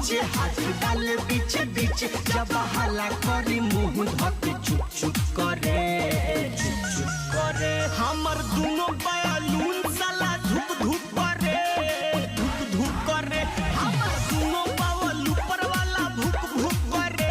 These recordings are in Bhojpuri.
नीचे हाथ डाले बीचे बीचे जब हला करी मुंह धके चुप चुप करे हमर दोनों बयालून साला धुक धुक करे हमर दोनों बावल ऊपर वाला भुक भुक करे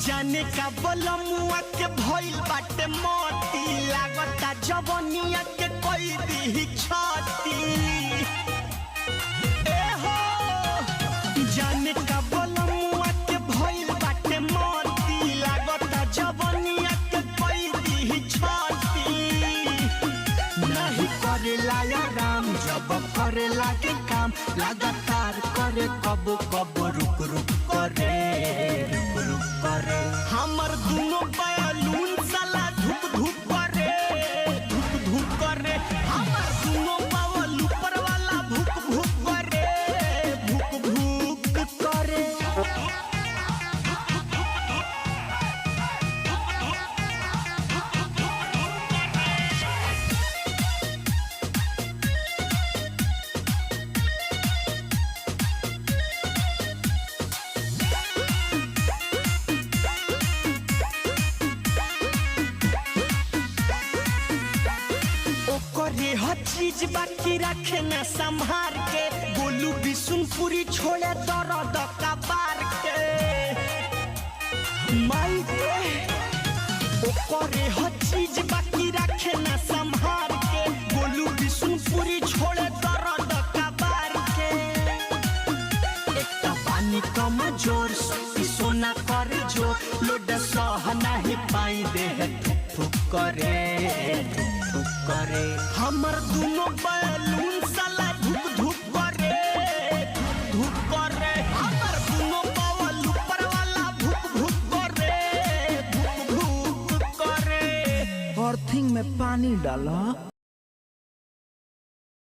जाने का बलमुआ के भइल बाटे मोती लागता जवनिया के कोई दी छाती ए हो जाने का बलमुआ के भइल बाटे मोती लागता जवनिया के कोई दी छाती नहीं करेला आराम जब करेला के काम लगातार करे कब कब रुक रुक करे हमर दोनों बयालून साला धुक धुक करे हमर दोनों बावल ऊपर वाला भुक भुक करे करे हर चीज बाकी रखे न संभार के गोलू बिशुनपुरी छोड़े दर्द कबार के माई करे हर चीज बाकी रखे न संभार के गोलू बिशुनपुरी छोड़े दर्द कबार के एक पानी कम जोर सोना करे जो लोड सह नहीं पाई दे ठुक करे हमर दोनों बैलून साला धुक धुक करे हमर दोनों बावल ऊपर वाला भुक भुक करे अर्थिंग में पानी डाला।